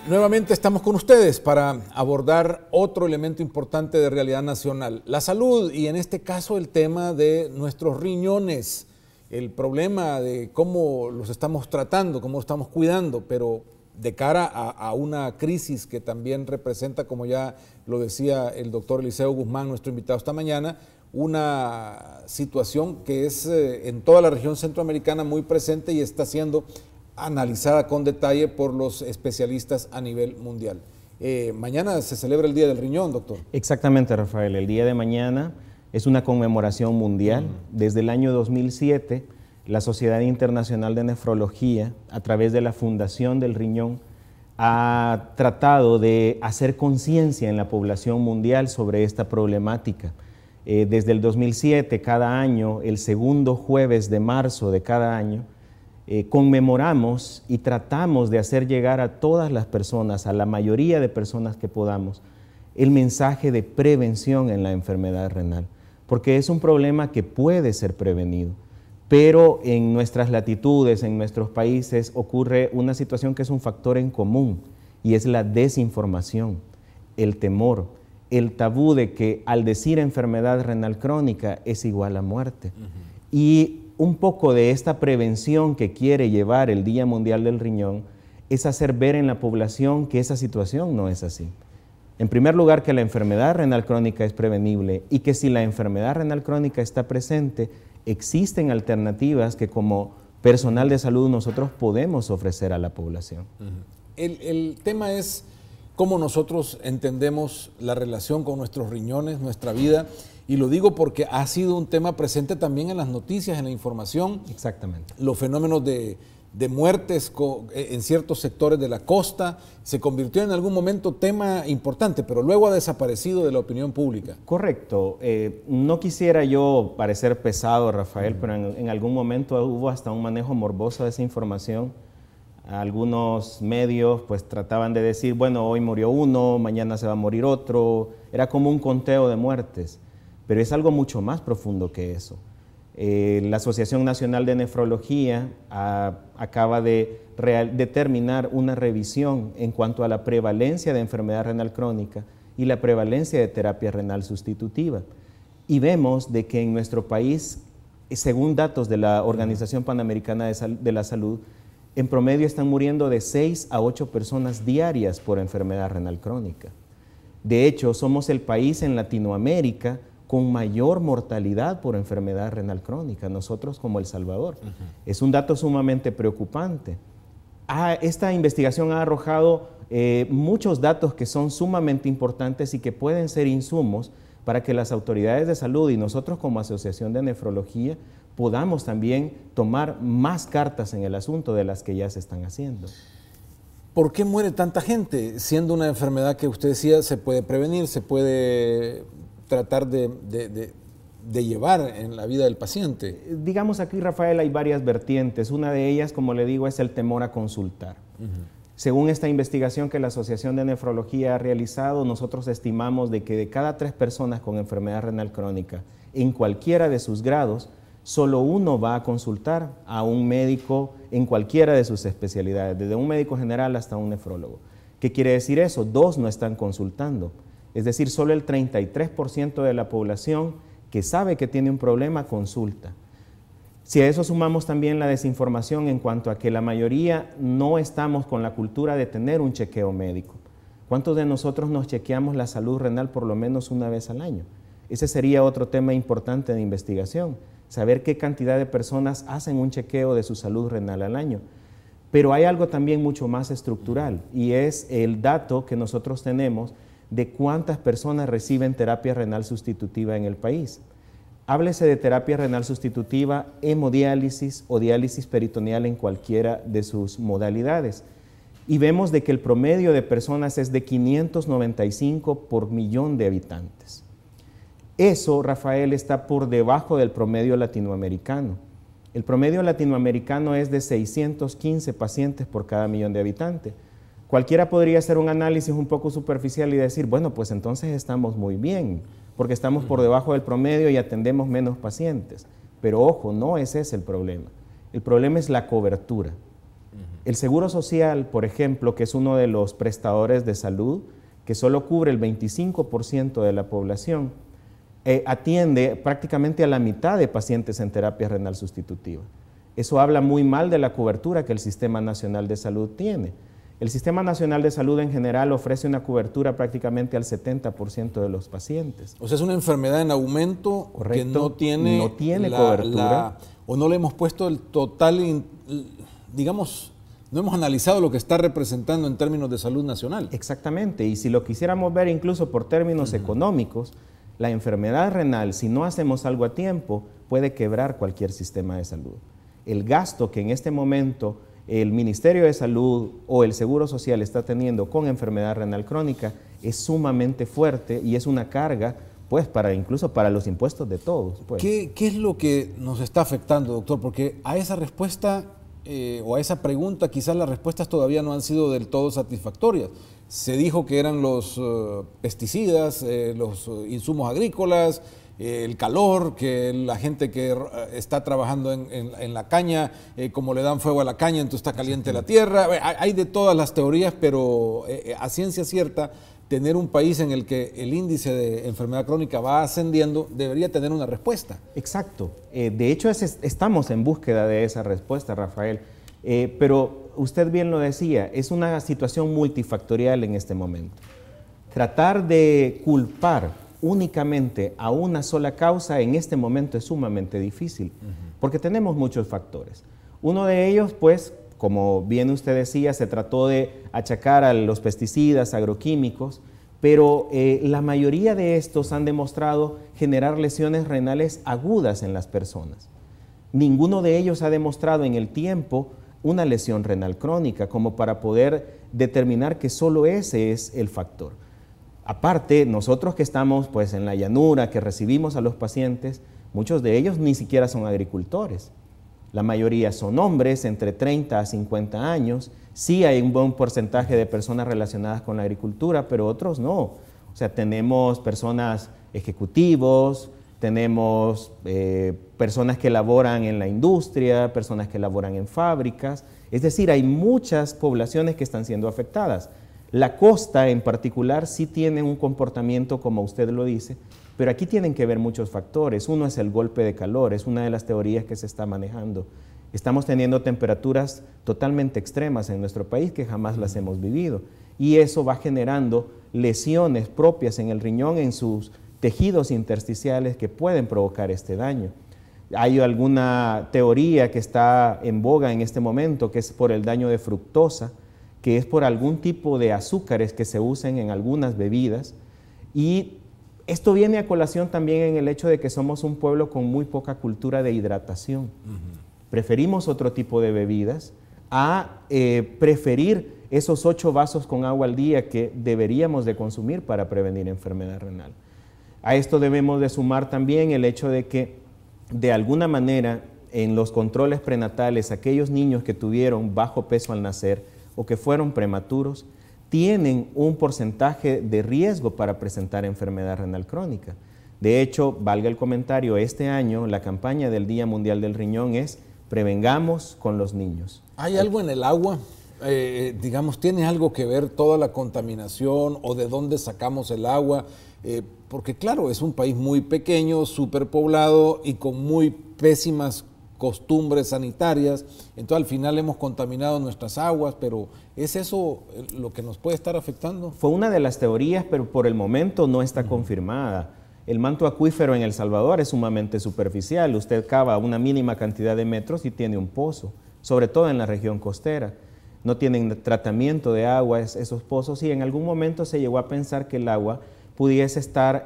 Nuevamente estamos con ustedes para abordar otro elemento importante de realidad nacional, la salud y en este caso el tema de nuestros riñones, el problema de cómo los estamos tratando, cómo los estamos cuidando, pero de cara a una crisis que también representa, como ya lo decía el doctor Eliseo Guzmán, nuestro invitado esta mañana, una situación que es en toda la región centroamericana muy presente y está siendo analizada con detalle por los especialistas a nivel mundial. Mañana se celebra el Día del Riñón, doctor. Exactamente, Rafael. El día de mañana es una conmemoración mundial. Desde el año 2007, la Sociedad Internacional de Nefrología, a través de la Fundación del Riñón, ha tratado de hacer conciencia en la población mundial sobre esta problemática. Desde el 2007, cada año, el segundo jueves de marzo de cada año, conmemoramos y tratamos de hacer llegar a todas las personas, a la mayoría de personas que podamos, el mensaje de prevención en la enfermedad renal, porque es un problema que puede ser prevenido, pero en nuestras latitudes, en nuestros países, ocurre una situación que es un factor en común, y es la desinformación, el temor, el tabú de que al decir enfermedad renal crónica es igual a muerte. Y un poco de esta prevención que quiere llevar el Día Mundial del Riñón es hacer ver en la población que esa situación no es así. En primer lugar, que la enfermedad renal crónica es prevenible y que si la enfermedad renal crónica está presente, existen alternativas que como personal de salud nosotros podemos ofrecer a la población. El tema es cómo nosotros entendemos la relación con nuestros riñones, nuestra vida. Y lo digo porque ha sido un tema presente también en las noticias, en la información. Exactamente. Los fenómenos de muertes en ciertos sectores de la costa se convirtió en algún momento tema importante, pero luego ha desaparecido de la opinión pública. Correcto. No quisiera yo parecer pesado, Rafael, pero en algún momento hubo hasta un manejo morboso de esa información. Algunos medios pues trataban de decir, bueno, hoy murió uno, mañana se va a morir otro. Era como un conteo de muertes. Pero es algo mucho más profundo que eso. La Asociación Nacional de Nefrología acaba de terminar una revisión en cuanto a la prevalencia de enfermedad renal crónica y la prevalencia de terapia renal sustitutiva. Y vemos de que en nuestro país, según datos de la Organización Panamericana de la Salud, en promedio están muriendo de 6 a 8 personas diarias por enfermedad renal crónica. De hecho, somos el país en Latinoamérica con mayor mortalidad por enfermedad renal crónica, nosotros como El Salvador. Es un dato sumamente preocupante. Esta investigación ha arrojado muchos datos que son sumamente importantes y que pueden ser insumos para que las autoridades de salud y nosotros como Asociación de Nefrología podamos también tomar más cartas en el asunto de las que ya se están haciendo. ¿Por qué muere tanta gente? Siendo una enfermedad que usted decía se puede prevenir, se puede tratar de llevar en la vida del paciente. Digamos aquí, Rafael, hay varias vertientes. Una de ellas, como le digo, es el temor a consultar. Según esta investigación que la Asociación de Nefrología ha realizado, nosotros estimamos de que de cada 3 personas con enfermedad renal crónica, en cualquiera de sus grados, solo uno va a consultar a un médico en cualquiera de sus especialidades, desde un médico general hasta un nefrólogo. ¿Qué quiere decir eso? 2 no están consultando. Es decir, solo el 33% de la población que sabe que tiene un problema consulta. Si a eso sumamos también la desinformación en cuanto a que la mayoría no estamos con la cultura de tener un chequeo médico. ¿Cuántos de nosotros nos chequeamos la salud renal por lo menos una vez al año? Ese sería otro tema importante de investigación, saber qué cantidad de personas hacen un chequeo de su salud renal al año. Pero hay algo también mucho más estructural y es el dato que nosotros tenemos de cuántas personas reciben terapia renal sustitutiva en el país. Háblese de terapia renal sustitutiva, hemodiálisis o diálisis peritoneal en cualquiera de sus modalidades. Y vemos de que el promedio de personas es de 595 por millón de habitantes. Eso, Rafael, está por debajo del promedio latinoamericano. El promedio latinoamericano es de 615 pacientes por cada millón de habitantes. Cualquiera podría hacer un análisis un poco superficial y decir, bueno, pues entonces estamos muy bien, porque estamos por debajo del promedio y atendemos menos pacientes. Pero ojo, no ese es el problema. El problema es la cobertura. El Seguro Social, por ejemplo, que es uno de los prestadores de salud, que solo cubre el 25% de la población, atiende prácticamente a la mitad de pacientes en terapia renal sustitutiva. Eso habla muy mal de la cobertura que el Sistema Nacional de Salud tiene. El Sistema Nacional de Salud en general ofrece una cobertura prácticamente al 70% de los pacientes. O sea, es una enfermedad en aumento. Correcto, que no tiene cobertura. O no le hemos puesto el total, digamos, no hemos analizado lo que está representando en términos de salud nacional. Exactamente, y si lo quisiéramos ver incluso por términos económicos, la enfermedad renal, si no hacemos algo a tiempo, puede quebrar cualquier sistema de salud. El gasto que en este momento el Ministerio de Salud o el Seguro Social está teniendo con enfermedad renal crónica es sumamente fuerte y es una carga, pues, incluso para los impuestos de todos. Pues. ¿Qué es lo que nos está afectando, doctor? Porque a esa respuesta o a esa pregunta quizás las respuestas todavía no han sido del todo satisfactorias. Se dijo que eran los pesticidas, los insumos agrícolas, el calor, que la gente que está trabajando en la caña, como le dan fuego a la caña, entonces está caliente la tierra. Hay de todas las teorías, pero a ciencia cierta, tener un país en el que el índice de enfermedad crónica va ascendiendo debería tener una respuesta. Exacto. De hecho, estamos en búsqueda de esa respuesta, Rafael. Pero usted bien lo decía, es una situación multifactorial en este momento. Tratar de culpar únicamente a una sola causa en este momento es sumamente difícil, porque tenemos muchos factores. Uno de ellos, pues, como bien usted decía, se trató de achacar a los pesticidas, agroquímicos, pero la mayoría de estos han demostrado generar lesiones renales agudas en las personas. Ninguno de ellos ha demostrado en el tiempo una lesión renal crónica, como para poder determinar que solo ese es el factor. Aparte, nosotros que estamos pues, en la llanura, que recibimos a los pacientes, muchos de ellos ni siquiera son agricultores. La mayoría son hombres entre 30 a 50 años. Sí hay un buen porcentaje de personas relacionadas con la agricultura, pero otros no. O sea, tenemos personas ejecutivos, tenemos personas que laboran en la industria, personas que laboran en fábricas. Es decir, hay muchas poblaciones que están siendo afectadas. La costa en particular sí tiene un comportamiento como usted lo dice, pero aquí tienen que ver muchos factores. Uno es el golpe de calor, es una de las teorías que se está manejando. Estamos teniendo temperaturas totalmente extremas en nuestro país que jamás las hemos vivido y eso va generando lesiones propias en el riñón, en sus tejidos intersticiales que pueden provocar este daño. Hay alguna teoría que está en boga en este momento que es por el daño de fructosa, que es por algún tipo de azúcares que se usen en algunas bebidas. Y esto viene a colación también en el hecho de que somos un pueblo con muy poca cultura de hidratación. Preferimos otro tipo de bebidas a preferir esos 8 vasos con agua al día que deberíamos de consumir para prevenir enfermedad renal. A esto debemos de sumar también el hecho de que, de alguna manera, en los controles prenatales, aquellos niños que tuvieron bajo peso al nacer, o que fueron prematuros, tienen un porcentaje de riesgo para presentar enfermedad renal crónica. De hecho, valga el comentario, este año la campaña del Día Mundial del Riñón es Prevengamos con los niños. ¿Hay algo en el agua? Digamos, ¿tiene algo que ver toda la contaminación o de dónde sacamos el agua? Porque claro, es un país muy pequeño, superpoblado y con muy pésimas costumbres sanitarias, entonces al final hemos contaminado nuestras aguas, pero ¿es eso lo que nos puede estar afectando? Fue una de las teorías, pero por el momento no está confirmada. El manto acuífero en El Salvador es sumamente superficial, usted cava una mínima cantidad de metros y tiene un pozo, sobre todo en la región costera. No tienen tratamiento de agua esos pozos y en algún momento se llegó a pensar que el agua pudiese estar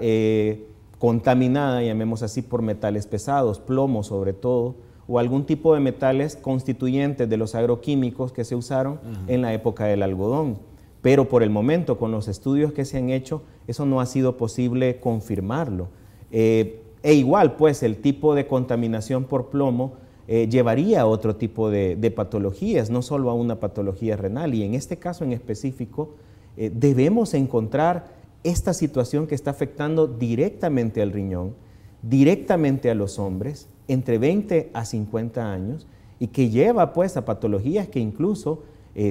contaminada, llamemos así, por metales pesados, plomo sobre todo, o algún tipo de metales constituyentes de los agroquímicos que se usaron en la época del algodón. Pero por el momento, con los estudios que se han hecho, eso no ha sido posible confirmarlo. E igual, pues, el tipo de contaminación por plomo llevaría a otro tipo de patologías, no solo a una patología renal. Y en este caso en específico, debemos encontrar esta situación que está afectando directamente al riñón, directamente a los hombres, entre 20 a 50 años, y que lleva pues a patologías que incluso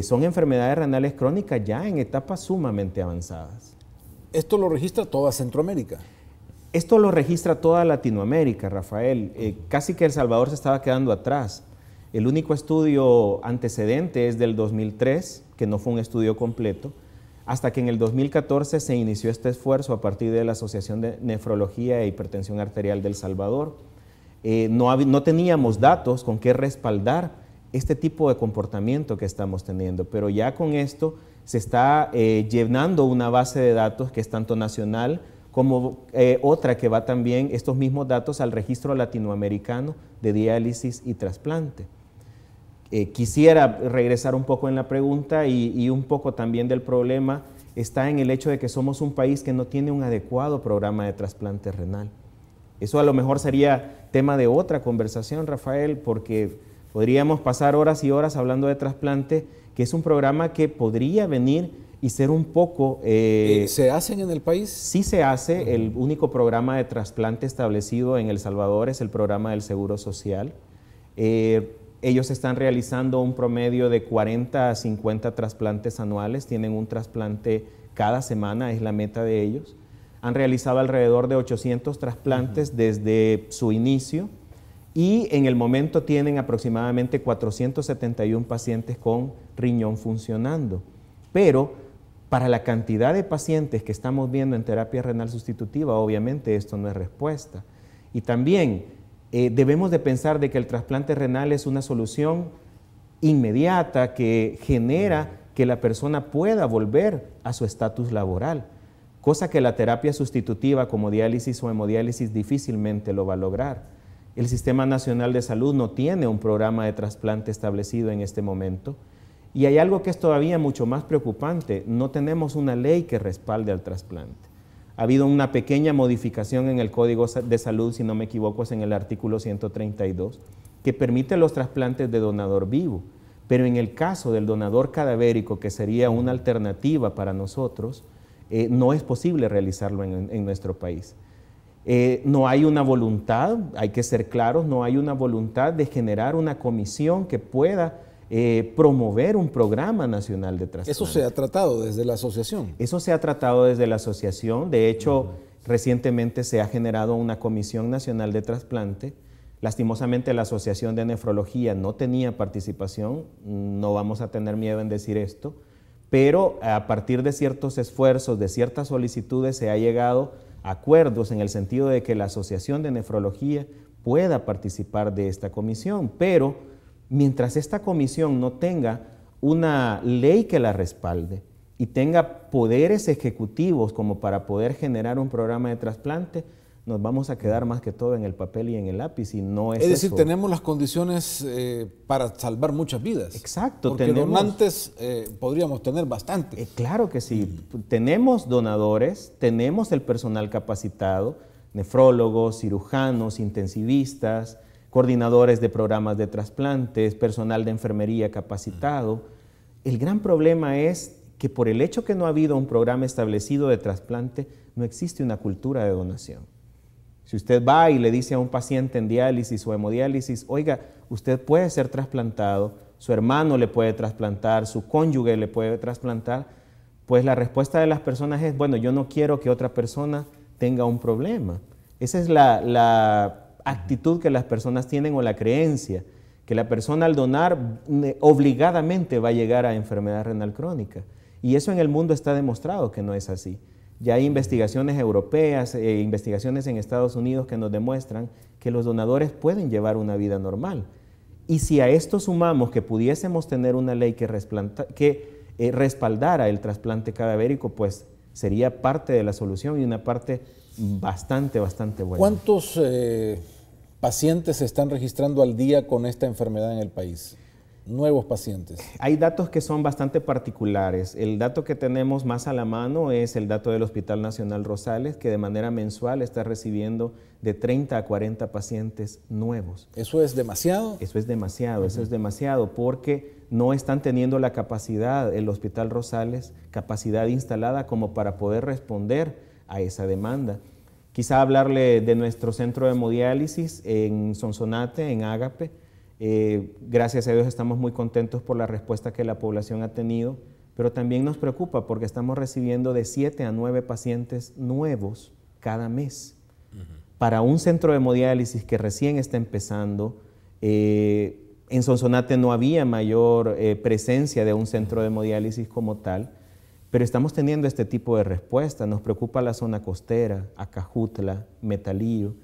son enfermedades renales crónicas ya en etapas sumamente avanzadas. ¿Esto lo registra toda Centroamérica? Esto lo registra toda Latinoamérica, Rafael. Casi que El Salvador se estaba quedando atrás. El único estudio antecedente es del 2003, que no fue un estudio completo, hasta que en el 2014 se inició este esfuerzo a partir de la Asociación de Nefrología e Hipertensión Arterial del Salvador. No teníamos datos con qué respaldar este tipo de comportamiento que estamos teniendo, pero ya con esto se está llenando una base de datos que es tanto nacional como otra que va también estos mismos datos al registro latinoamericano de diálisis y trasplante. Quisiera regresar un poco en la pregunta y un poco también del problema está en el hecho de que somos un país que no tiene un adecuado programa de trasplante renal. Eso a lo mejor sería tema de otra conversación, Rafael, porque podríamos pasar horas y horas hablando de trasplante, que es un programa que podría venir y ser un poco... ¿Se hacen en el país? Sí se hace. El único programa de trasplante establecido en El Salvador es el programa del Seguro Social. Ellos están realizando un promedio de 40 a 50 trasplantes anuales, tienen un trasplante cada semana, es la meta de ellos. Han realizado alrededor de 800 trasplantes desde su inicio y en el momento tienen aproximadamente 471 pacientes con riñón funcionando. Pero para la cantidad de pacientes que estamos viendo en terapia renal sustitutiva, obviamente esto no es respuesta. Y también debemos de pensar de que el trasplante renal es una solución inmediata que genera que la persona pueda volver a su estatus laboral, cosa que la terapia sustitutiva como diálisis o hemodiálisis difícilmente lo va a lograr. El Sistema Nacional de Salud no tiene un programa de trasplante establecido en este momento. Y hay algo que es todavía mucho más preocupante, no tenemos una ley que respalde al trasplante. Ha habido una pequeña modificación en el Código de Salud, si no me equivoco, es en el artículo 132, que permite los trasplantes de donador vivo, pero en el caso del donador cadavérico, que sería una alternativa para nosotros, no es posible realizarlo en nuestro país. No hay una voluntad, hay que ser claros, no hay una voluntad de generar una comisión que pueda promover un programa nacional de trasplante. ¿Eso se ha tratado desde la asociación? Eso se ha tratado desde la asociación. De hecho, recientemente se ha generado una Comisión Nacional de Trasplante. Lastimosamente, la Asociación de Nefrología no tenía participación, no vamos a tener miedo en decir esto, pero a partir de ciertos esfuerzos, de ciertas solicitudes, se ha llegado a acuerdos en el sentido de que la Asociación de Nefrología pueda participar de esta comisión, pero mientras esta comisión no tenga una ley que la respalde y tenga poderes ejecutivos como para poder generar un programa de trasplante, nos vamos a quedar más que todo en el papel y en el lápiz y no es eso. Es decir, tenemos las condiciones para salvar muchas vidas. Exacto. Porque donantes podríamos tener bastante. Claro que sí. Tenemos donadores, tenemos el personal capacitado, nefrólogos, cirujanos, intensivistas, coordinadores de programas de trasplantes, personal de enfermería capacitado. El gran problema es que por el hecho que no ha habido un programa establecido de trasplante, no existe una cultura de donación. Si usted va y le dice a un paciente en diálisis o hemodiálisis, oiga, usted puede ser trasplantado, su hermano le puede trasplantar, su cónyuge le puede trasplantar, pues la respuesta de las personas es, bueno, yo no quiero que otra persona tenga un problema. Esa es la actitud que las personas tienen o la creencia, que la persona al donar obligadamente va a llegar a enfermedad renal crónica. Y eso en el mundo está demostrado que no es así. Ya hay investigaciones europeas, investigaciones en Estados Unidos que nos demuestran que los donadores pueden llevar una vida normal. Y si a esto sumamos que pudiésemos tener una ley que respaldara el trasplante cadavérico, pues sería parte de la solución y una parte bastante buena. ¿Cuántos pacientes se están registrando al día con esta enfermedad en el país? Nuevos pacientes. Hay datos que son bastante particulares. El dato que tenemos más a la mano es el dato del Hospital Nacional Rosales, que de manera mensual está recibiendo de 30 a 40 pacientes nuevos. ¿Eso es demasiado? Eso es demasiado porque no están teniendo la capacidad, el Hospital Rosales, capacidad instalada como para poder responder a esa demanda. Quizá hablarle de nuestro centro de hemodiálisis en Sonsonate, en Ágape. Gracias a Dios estamos muy contentos por la respuesta que la población ha tenido, pero también nos preocupa porque estamos recibiendo de 7 a 9 pacientes nuevos cada mes. Para un centro de hemodiálisis que recién está empezando, en Sonsonate no había mayor presencia de un centro de hemodiálisis como tal, pero estamos teniendo este tipo de respuesta. Nos preocupa la zona costera, Acajutla, Metalillo,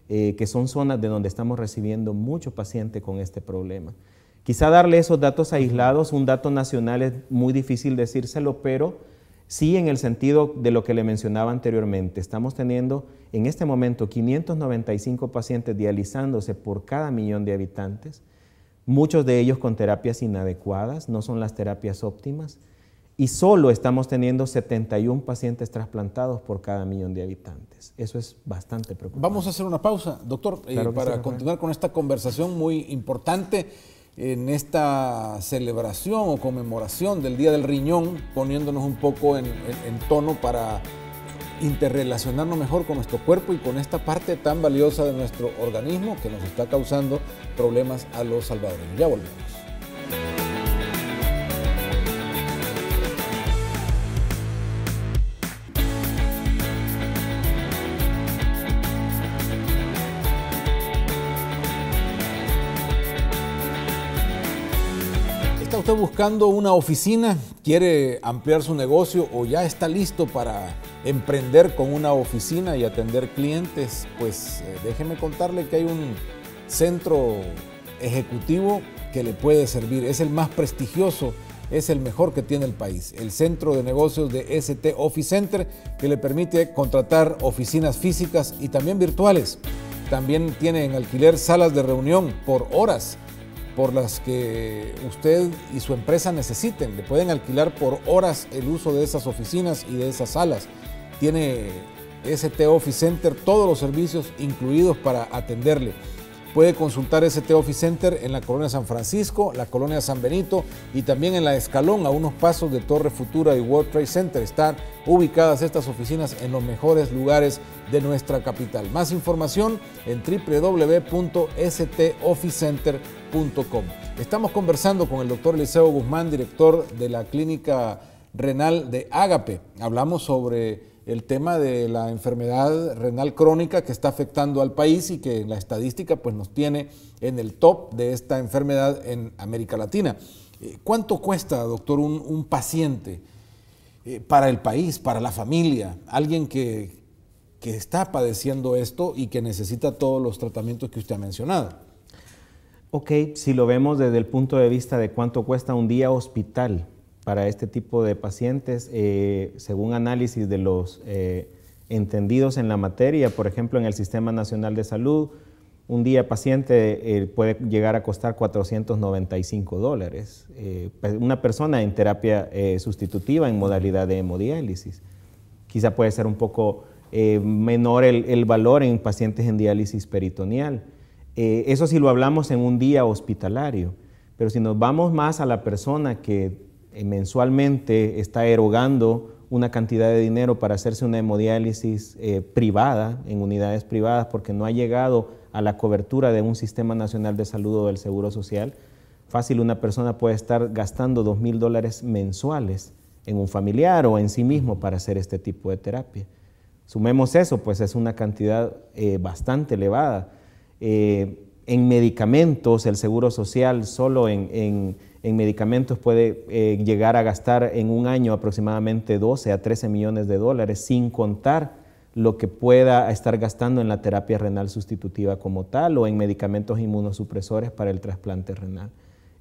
que son zonas de donde estamos recibiendo mucho paciente con este problema. Quizá darle esos datos aislados, un dato nacional es muy difícil decírselo, pero sí en el sentido de lo que le mencionaba anteriormente. Estamos teniendo en este momento 595 pacientes dializándose por cada 1.000.000 de habitantes, muchos de ellos con terapias inadecuadas, no son las terapias óptimas, y solo estamos teniendo 71 pacientes trasplantados por cada 1.000.000 de habitantes. Eso es bastante preocupante. Vamos a hacer una pausa, doctor, Claro para continuar con esta conversación muy importante en esta celebración o conmemoración del Día del Riñón, poniéndonos un poco en tono para interrelacionarnos mejor con nuestro cuerpo y con esta parte tan valiosa de nuestro organismo que nos está causando problemas a los salvadoreños. Ya volvemos. ¿Está usted buscando una oficina? ¿Quiere ampliar su negocio o ya está listo para emprender con una oficina y atender clientes? Pues déjeme contarle que hay un centro ejecutivo que le puede servir. Es el más prestigioso, es el mejor que tiene el país. El centro de negocios de ST Office Center, que le permite contratar oficinas físicas y también virtuales. También tiene en alquiler salas de reunión por horas, por las que usted y su empresa necesiten. Le pueden alquilar por horas el uso de esas oficinas y de esas salas. Tiene ST Office Center todos los servicios incluidos para atenderle. Puede consultar ST Office Center en la colonia San Francisco, la colonia San Benito y también en la Escalón, a unos pasos de Torre Futura y World Trade Center. Están ubicadas estas oficinas en los mejores lugares de nuestra capital. Más información en www.stofficecenter.com. Estamos conversando con el doctor Eliseo Guzmán, director de la clínica renal de Ágape. Hablamos sobre el tema de la enfermedad renal crónica que está afectando al país y que en la estadística pues, nos tiene en el top de esta enfermedad en América Latina. ¿Cuánto cuesta, doctor, un paciente para el país, para la familia, alguien que está padeciendo esto y que necesita todos los tratamientos que usted ha mencionado? Ok, si lo vemos desde el punto de vista de cuánto cuesta un día hospital para este tipo de pacientes, según análisis de los entendidos en la materia, por ejemplo, en el Sistema Nacional de Salud, un día paciente puede llegar a costar $495. Una persona en terapia sustitutiva en modalidad de hemodiálisis. Quizá puede ser un poco menor el valor en pacientes en diálisis peritoneal. Eso si lo hablamos en un día hospitalario, pero si nos vamos más a la persona que mensualmente está erogando una cantidad de dinero para hacerse una hemodiálisis privada, en unidades privadas, porque no ha llegado a la cobertura de un Sistema Nacional de Salud o del Seguro Social, fácil una persona puede estar gastando $2,000 mensuales en un familiar o en sí mismo para hacer este tipo de terapia. Sumemos eso, pues es una cantidad bastante elevada. En medicamentos, el Seguro Social solo en medicamentos puede llegar a gastar en un año aproximadamente 12 a 13 millones de dólares, sin contar lo que pueda estar gastando en la terapia renal sustitutiva como tal o en medicamentos inmunosupresores para el trasplante renal.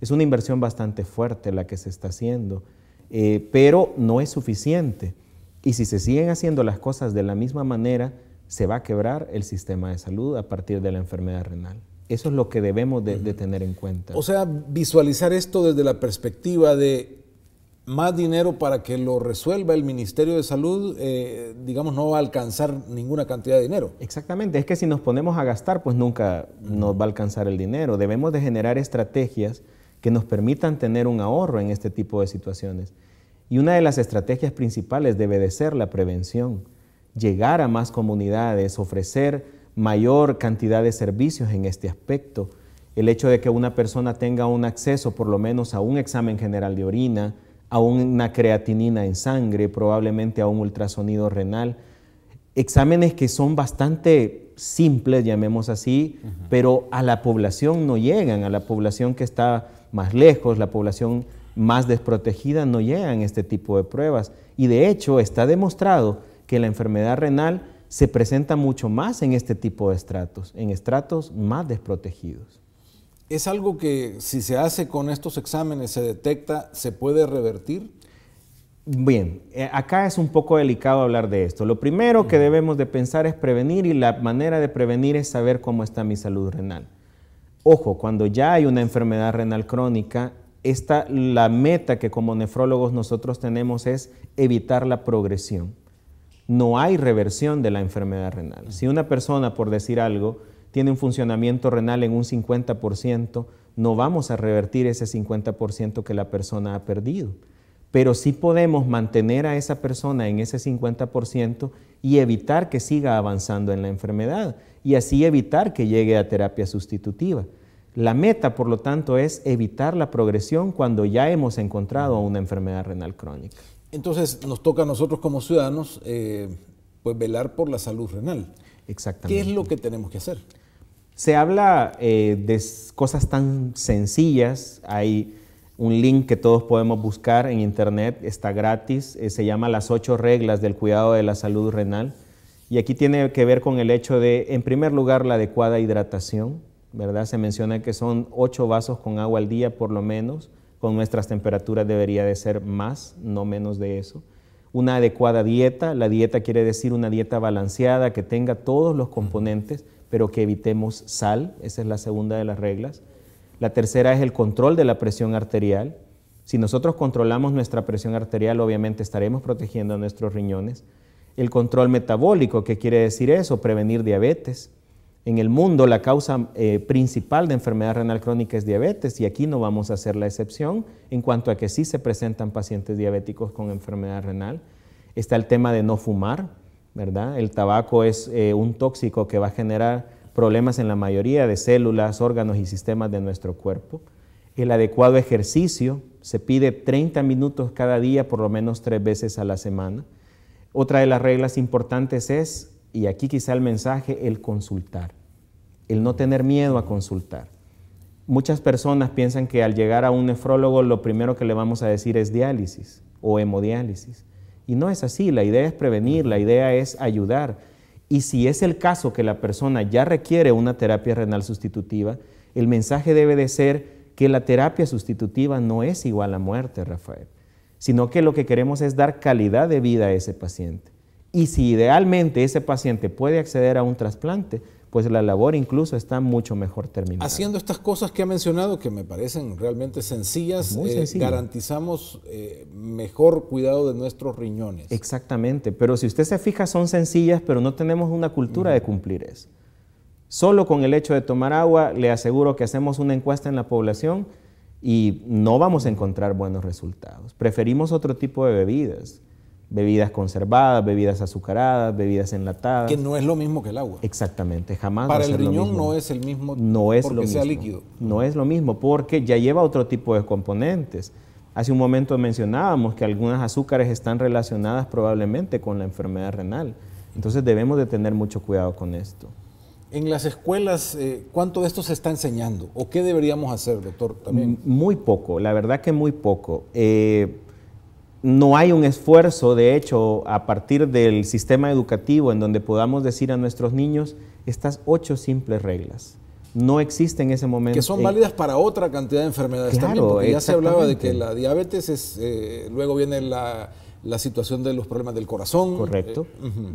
Es una inversión bastante fuerte la que se está haciendo, pero no es suficiente. Y si se siguen haciendo las cosas de la misma manera, se va a quebrar el sistema de salud a partir de la enfermedad renal. Eso es lo que debemos de tener en cuenta. O sea, visualizar esto desde la perspectiva de más dinero para que lo resuelva el Ministerio de Salud, digamos, no va a alcanzar ninguna cantidad de dinero. Exactamente, es que si nos ponemos a gastar, pues nunca nos va a alcanzar el dinero. Debemos de generar estrategias que nos permitan tener un ahorro en este tipo de situaciones. Y una de las estrategias principales debe de ser la prevención, llegar a más comunidades, ofrecer mayor cantidad de servicios en este aspecto. el hecho de que una persona tenga un acceso por lo menos a un examen general de orina, a una creatinina en sangre, probablemente a un ultrasonido renal, exámenes que son bastante simples, llamemos así, pero a la población no llegan, a la población que está más lejos, la población más desprotegida, no llegan este tipo de pruebas. Y de hecho está demostrado que la enfermedad renal se presenta mucho más en este tipo de estratos, en estratos más desprotegidos. ¿Es algo que si se hace con estos exámenes, se detecta, se puede revertir? Bien, acá es un poco delicado hablar de esto. Lo primero que debemos de pensar es prevenir, y la manera de prevenir es saber cómo está mi salud renal. Ojo, cuando ya hay una enfermedad renal crónica, la meta que como nefrólogos nosotros tenemos es evitar la progresión. No hay reversión de la enfermedad renal. Si una persona, por decir algo, tiene un funcionamiento renal en un 50%, no vamos a revertir ese 50% que la persona ha perdido. Pero sí podemos mantener a esa persona en ese 50% y evitar que siga avanzando en la enfermedad y así evitar que llegue a terapia sustitutiva. La meta, por lo tanto, es evitar la progresión cuando ya hemos encontrado una enfermedad renal crónica. Entonces, nos toca a nosotros como ciudadanos pues velar por la salud renal. Exactamente. ¿Qué es lo que tenemos que hacer? Se habla de cosas tan sencillas. Hay un link que todos podemos buscar en internet, está gratis, se llama Las 8 reglas del cuidado de la salud renal. Y aquí tiene que ver con el hecho de, en primer lugar, la adecuada hidratación, ¿verdad? Se menciona que son 8 vasos con agua al día por lo menos. Con nuestras temperaturas debería de ser más, no menos de eso. Una adecuada dieta, la dieta quiere decir una dieta balanceada que tenga todos los componentes, pero que evitemos sal, esa es la segunda de las reglas. La tercera es el control de la presión arterial. Si nosotros controlamos nuestra presión arterial, obviamente estaremos protegiendo a nuestros riñones. El control metabólico, ¿qué quiere decir eso? Prevenir diabetes. En el mundo la causa principal de enfermedad renal crónica es diabetes y aquí no vamos a hacer la excepción en cuanto a que sí se presentan pacientes diabéticos con enfermedad renal. Está el tema de no fumar, ¿verdad? El tabaco es un tóxico que va a generar problemas en la mayoría de células, órganos y sistemas de nuestro cuerpo. El adecuado ejercicio, se pide 30 minutos cada día, por lo menos 3 veces a la semana. Otra de las reglas importantes es, y aquí quizá el mensaje, el consultar, el no tener miedo a consultar. Muchas personas piensan que al llegar a un nefrólogo lo primero que le vamos a decir es diálisis o hemodiálisis. Y no es así, la idea es prevenir, la idea es ayudar. Y si es el caso que la persona ya requiere una terapia renal sustitutiva, el mensaje debe de ser que la terapia sustitutiva no es igual a muerte, Rafael, sino que lo que queremos es dar calidad de vida a ese paciente. Y si idealmente ese paciente puede acceder a un trasplante, pues la labor incluso está mucho mejor terminada. Haciendo estas cosas que ha mencionado, que me parecen realmente sencillas, garantizamos mejor cuidado de nuestros riñones. Exactamente, pero si usted se fija son sencillas, pero no tenemos una cultura de cumplir eso. Solo con el hecho de tomar agua, le aseguro que hacemos una encuesta en la población y no vamos a encontrar buenos resultados. Preferimos otro tipo de bebidas. Bebidas conservadas, bebidas azucaradas, bebidas enlatadas. Que no es lo mismo que el agua. Exactamente, jamás Para va a ser el lo riñón mismo. no es el mismo No es porque lo sea mismo. líquido. No es lo mismo porque ya lleva otro tipo de componentes. Hace un momento mencionábamos que algunas azúcares están relacionadas probablemente con la enfermedad renal. Entonces debemos de tener mucho cuidado con esto. En las escuelas, ¿cuánto de esto se está enseñando? ¿O qué deberíamos hacer, doctor? También. Muy poco, la verdad que muy poco. No hay un esfuerzo, de hecho, a partir del sistema educativo en donde podamos decir a nuestros niños estas 8 simples reglas. No existe en ese momento. Que son válidas para otra cantidad de enfermedades claro, también, porque ya se hablaba de que la diabetes es, luego viene la situación de los problemas del corazón. Correcto.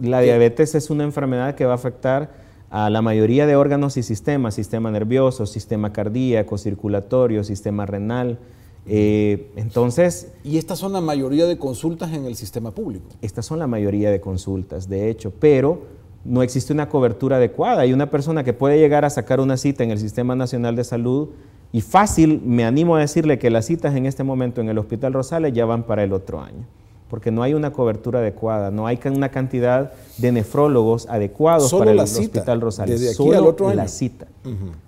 La diabetes es una enfermedad que va a afectar a la mayoría de órganos y sistemas, sistema nervioso, sistema cardíaco, circulatorio, sistema renal. Entonces, y estas son la mayoría de consultas en el sistema público. Estas son la mayoría de consultas, de hecho, pero no existe una cobertura adecuada. Hay una persona que puede llegar a sacar una cita en el Sistema Nacional de Salud y fácil, me animo a decirle que las citas en este momento en el Hospital Rosales ya van para el otro año, porque no hay una cobertura adecuada, no hay una cantidad de nefrólogos adecuados para el Hospital Rosales. Desde aquí solo al otro año. La cita.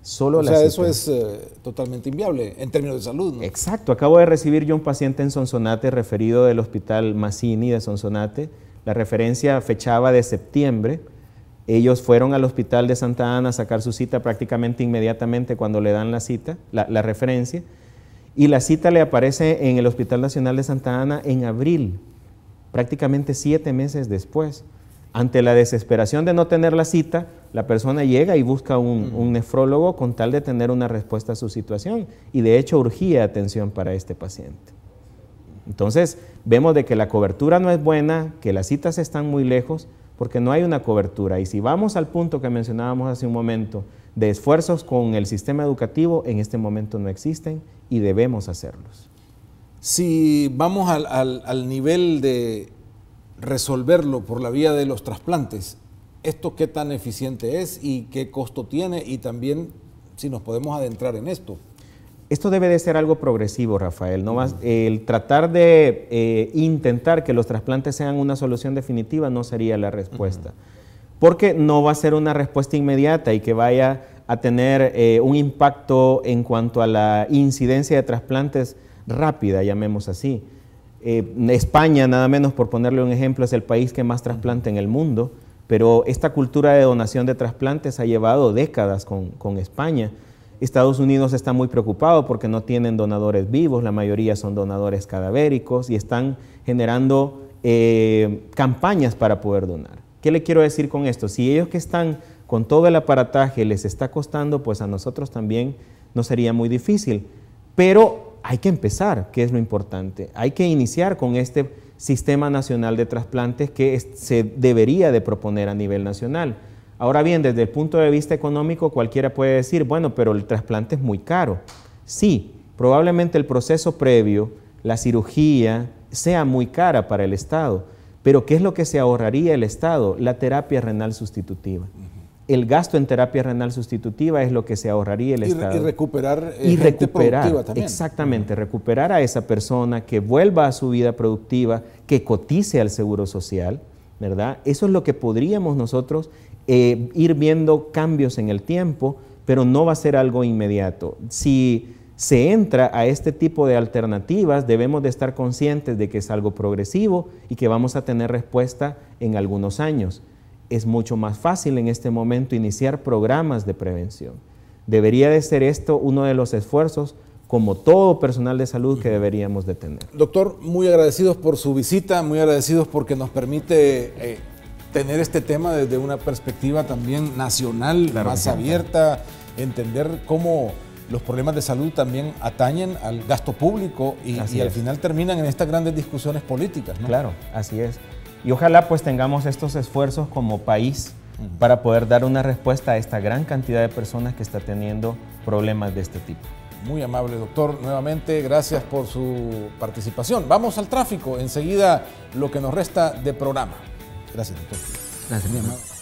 Solo la cita. Eso es totalmente inviable en términos de salud, ¿no? Exacto. Acabo de recibir yo un paciente en Sonsonate referido del Hospital Mazzini de Sonsonate. La referencia fechaba de septiembre. Ellos fueron al Hospital de Santa Ana a sacar su cita prácticamente inmediatamente cuando le dan la cita, la referencia. Y la cita le aparece en el Hospital Nacional de Santa Ana en abril, prácticamente 7 meses después. Ante la desesperación de no tener la cita, la persona llega y busca un nefrólogo con tal de tener una respuesta a su situación. Y de hecho urgía atención para este paciente. Entonces, vemos de que la cobertura no es buena, que las citas están muy lejos, porque no hay una cobertura. Y si vamos al punto que mencionábamos hace un momento, de esfuerzos con el sistema educativo, en este momento no existen y debemos hacerlos. Si vamos al nivel de resolverlo por la vía de los trasplantes, ¿esto qué tan eficiente es y qué costo tiene? Y también si nos podemos adentrar en esto. Esto debe de ser algo progresivo, Rafael. ¿No? El tratar de intentar que los trasplantes sean una solución definitiva no sería la respuesta. Porque no va a ser una respuesta inmediata y que vaya a tener un impacto en cuanto a la incidencia de trasplantes rápida, llamemos así. España, nada menos por ponerle un ejemplo, es el país que más trasplanta en el mundo, pero esta cultura de donación de trasplantes ha llevado décadas con España. Estados Unidos está muy preocupado porque no tienen donadores vivos, la mayoría son donadores cadavéricos y están generando campañas para poder donar. ¿Qué le quiero decir con esto? Si ellos que están con todo el aparataje les está costando, pues a nosotros también nos sería muy difícil. Pero hay que empezar, que es lo importante. Hay que iniciar con este Sistema Nacional de Trasplantes que se debería de proponer a nivel nacional. Ahora bien, desde el punto de vista económico, cualquiera puede decir, bueno, pero el trasplante es muy caro. Sí, probablemente el proceso previo, la cirugía, sea muy cara para el Estado. Pero ¿qué es lo que se ahorraría el Estado? La terapia renal sustitutiva. El gasto en terapia renal sustitutiva es lo que se ahorraría el Estado. Y recuperar gente productiva también. Exactamente, recuperar a esa persona que vuelva a su vida productiva, que cotice al Seguro Social, ¿verdad? Eso es lo que podríamos nosotros ir viendo cambios en el tiempo, pero no va a ser algo inmediato. Si se entra a este tipo de alternativas, debemos de estar conscientes de que es algo progresivo y que vamos a tener respuesta en algunos años. Es mucho más fácil en este momento iniciar programas de prevención. Debería de ser esto uno de los esfuerzos, como todo personal de salud, que deberíamos de tener. Doctor, muy agradecidos por su visita, muy agradecidos porque nos permite tener este tema desde una perspectiva también nacional, claro, más abierta, entender cómo los problemas de salud también atañen al gasto público y al final terminan en estas grandes discusiones políticas, ¿no? Claro, así es. Y ojalá pues tengamos estos esfuerzos como país para poder dar una respuesta a esta gran cantidad de personas que está teniendo problemas de este tipo. Muy amable, doctor. Nuevamente, gracias por su participación. Vamos al tráfico. Enseguida, lo que nos resta de programa. Gracias, doctor. Gracias, mi amado.